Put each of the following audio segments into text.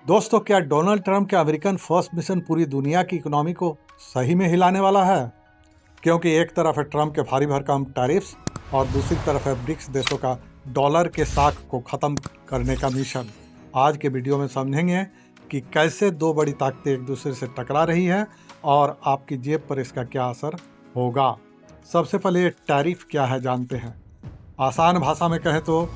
दोस्तों, क्या Donald Trump के अमेरिकन फर्स्ट मिशन पूरी दुनिया की इकोनॉमी को सही में हिलाने वाला है? क्योंकि एक तरफ है ट्रंप के भारी भरकम टैरिफ्स और दूसरी तरफ है ब्रिक्स देशों का डॉलर के साख को ख़त्म करने का मिशन। आज के वीडियो में समझेंगे कि कैसे दो बड़ी ताकतें एक दूसरे से टकरा रही हैं और आपकी जेब पर इसका क्या असर होगा। सबसे पहले ये टैरिफ क्या है जानते हैं। आसान भाषा में कहें तो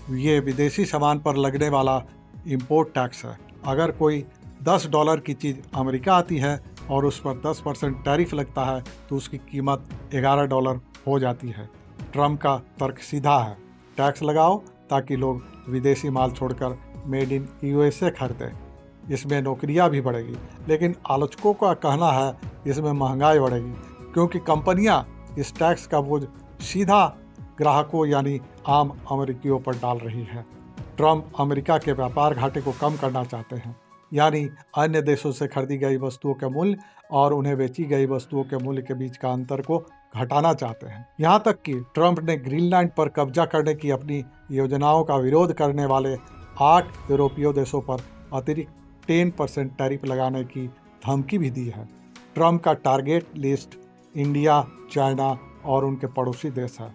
ये विदेशी सामान पर लगने वाला इंपोर्ट टैक्स है। अगर कोई $10 की चीज़ अमेरिका आती है और उस पर 10% टैरिफ लगता है तो उसकी कीमत $11 हो जाती है। ट्रंप का तर्क सीधा है, टैक्स लगाओ ताकि लोग विदेशी माल छोड़कर मेड इन USA खरीदें। इसमें नौकरियां भी बढ़ेगी, लेकिन आलोचकों का कहना है इसमें महंगाई बढ़ेगी क्योंकि कंपनियां इस टैक्स का बोझ सीधा ग्राहकों यानी आम अमेरिकियों पर डाल रही है। ट्रंप अमेरिका के व्यापार घाटे को कम करना चाहते हैं, यानी अन्य देशों से खरीदी गई वस्तुओं के मूल्य और उन्हें बेची गई वस्तुओं के मूल्य के बीच का अंतर को घटाना चाहते हैं। यहाँ तक कि ट्रंप ने ग्रीनलैंड पर कब्जा करने की अपनी योजनाओं का विरोध करने वाले 8 यूरोपीय देशों पर अतिरिक्त 10% टैरिफ लगाने की धमकी भी दी है। ट्रंप का टारगेट लिस्ट इंडिया, चाइना और उनके पड़ोसी देश है।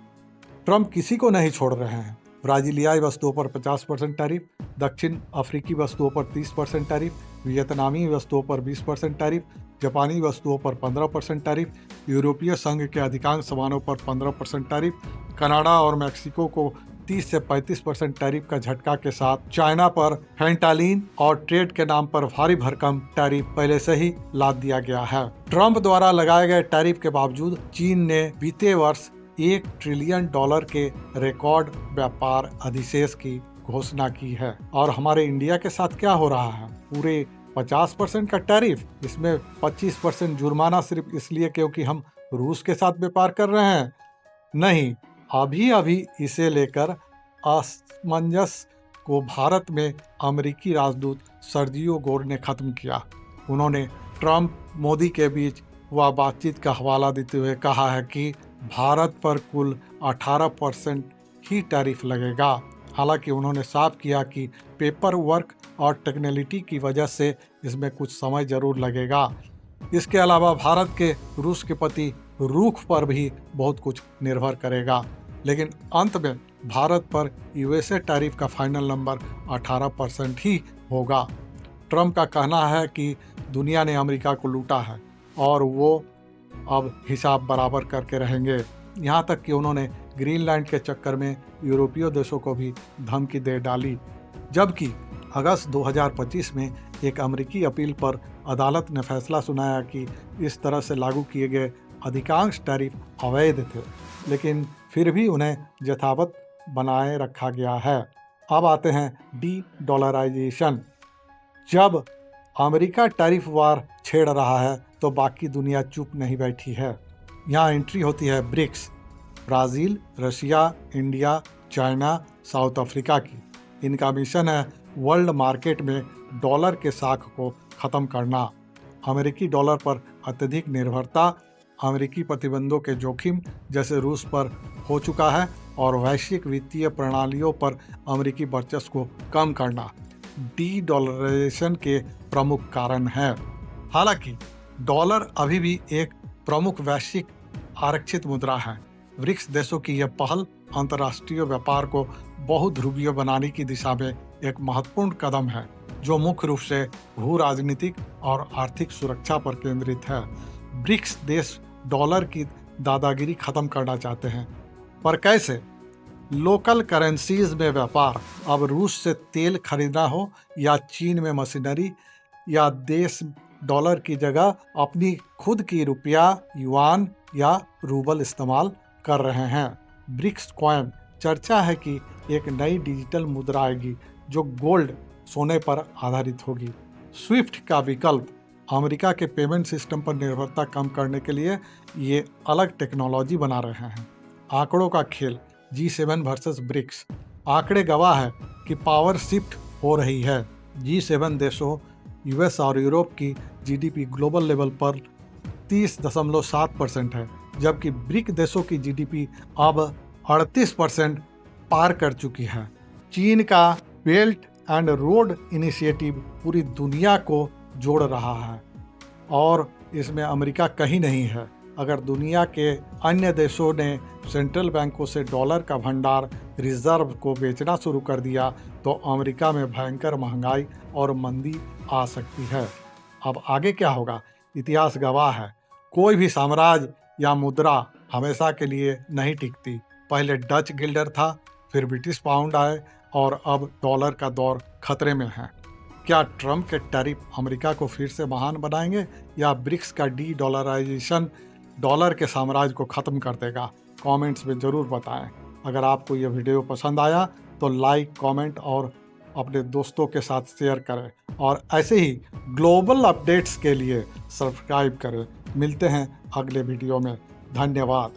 ट्रंप किसी को नहीं छोड़ रहे हैं। ब्राजीलियाई वस्तुओं पर 50% टैरिफ, दक्षिण अफ्रीकी वस्तुओं पर 30% टैरिफ, वियतनामी वस्तुओं पर 20% टैरिफ, जापानी वस्तुओं पर 15% टैरिफ, यूरोपीय संघ के अधिकांश सामानों पर 15% टैरिफ, कनाडा और मैक्सिको को 30 से 35% टैरिफ का झटका के साथ चाइना पर फेंटालिन और ट्रेड के नाम पर भारी भरकम टैरिफ पहले से ही लाद दिया गया है। ट्रंप द्वारा लगाए गए टैरिफ के बावजूद चीन ने बीते वर्ष $1 ट्रिलियन के रिकॉर्ड व्यापार अधिशेष की घोषणा की है। और हमारे इंडिया के साथ क्या हो रहा है? पूरे 50% का टैरिफ, इसमें 25% जुर्माना सिर्फ इसलिए क्योंकि हम रूस के साथ व्यापार कर रहे हैं? नहीं, अभी अभी इसे लेकर असमंजस को भारत में अमेरिकी राजदूत सर्जियो गोर ने खत्म किया। उन्होंने ट्रंप मोदी के बीच हुआ बातचीत का हवाला देते हुए कहा है कि भारत पर कुल 18% ही टैरिफ लगेगा। हालांकि उन्होंने साफ किया कि पेपर वर्क और टेक्निकलिटी की वजह से इसमें कुछ समय जरूर लगेगा। इसके अलावा भारत के रूस के प्रति रुख पर भी बहुत कुछ निर्भर करेगा, लेकिन अंत में भारत पर USA टैरिफ का फाइनल नंबर 18% ही होगा। ट्रंप का कहना है कि दुनिया ने अमेरिका को लूटा है और वो अब हिसाब बराबर करके रहेंगे। यहाँ तक कि उन्होंने ग्रीनलैंड के चक्कर में यूरोपीय देशों को भी धमकी दे डाली। जबकि अगस्त 2025 में एक अमेरिकी अपील पर अदालत ने फैसला सुनाया कि इस तरह से लागू किए गए अधिकांश टैरिफ अवैध थे, लेकिन फिर भी उन्हें यथावत बनाए रखा गया है। अब आते हैं डी-डॉलराइजेशन। जब अमेरिका टैरिफ वार छेड़ रहा है तो बाकी दुनिया चुप नहीं बैठी है। यहाँ एंट्री होती है BRICS, Brazil, Russia, India, China, South Africa की। इनका मिशन है वर्ल्ड मार्केट में डॉलर के साख को ख़त्म करना। अमेरिकी डॉलर पर अत्यधिक निर्भरता, अमेरिकी प्रतिबंधों के जोखिम जैसे रूस पर हो चुका है और वैश्विक वित्तीय प्रणालियों पर अमेरिकी वर्चस्व को कम करना डी-डॉलराइजेशन के प्रमुख कारण है। हालांकि डॉलर अभी भी एक प्रमुख वैश्विक आरक्षित मुद्रा है। ब्रिक्स देशों की यह पहल अंतर्राष्ट्रीय व्यापार को बहुध्रुवीय बनाने की दिशा में एक महत्वपूर्ण कदम है, जो मुख्य रूप से भू राजनीतिक और आर्थिक सुरक्षा पर केंद्रित है। ब्रिक्स देश डॉलर की दादागिरी खत्म करना चाहते हैं, पर कैसे? लोकल करेंसीज में व्यापार। अब रूस से तेल खरीदना हो या चीन में मशीनरी, या देश डॉलर की जगह अपनी खुद की रुपया, युआन या रूबल इस्तेमाल कर रहे हैं। ब्रिक्स कॉइन, चर्चा है कि एक नई डिजिटल मुद्रा आएगी जो गोल्ड, सोने पर आधारित होगी। स्विफ्ट का विकल्प, अमेरिका के पेमेंट सिस्टम पर निर्भरता कम करने के लिए ये अलग टेक्नोलॉजी बना रहे हैं। आंकड़ों का खेल, G7 वर्सेस ब्रिक्स। आंकड़े गवाह है कि पावर शिफ्ट हो रही है। G7 देशों US और यूरोप की GDP ग्लोबल लेवल पर 30.7% है, जबकि ब्रिक देशों की GDP अब 38% पार कर चुकी है। चीन का बेल्ट एंड रोड इनिशिएटिव पूरी दुनिया को जोड़ रहा है और इसमें अमेरिका कहीं नहीं है। अगर दुनिया के अन्य देशों ने सेंट्रल बैंकों से डॉलर का भंडार रिजर्व को बेचना शुरू कर दिया तो अमेरिका में भयंकर महंगाई और मंदी आ सकती है। अब आगे क्या होगा, इतिहास गवाह है। कोई भी साम्राज्य या मुद्रा हमेशा के लिए नहीं टिकती। पहले डच गिल्डर था, फिर ब्रिटिश पाउंड आए और अब डॉलर का दौर खतरे में है। क्या ट्रंप के टैरिफ अमेरिका को फिर से महान बनाएंगे या ब्रिक्स का डी-डॉलराइजेशन डॉलर के साम्राज्य को ख़त्म कर देगा? कमेंट्स में ज़रूर बताएं। अगर आपको यह वीडियो पसंद आया तो लाइक, कमेंट और अपने दोस्तों के साथ शेयर करें और ऐसे ही ग्लोबल अपडेट्स के लिए सब्सक्राइब करें। मिलते हैं अगले वीडियो में। धन्यवाद।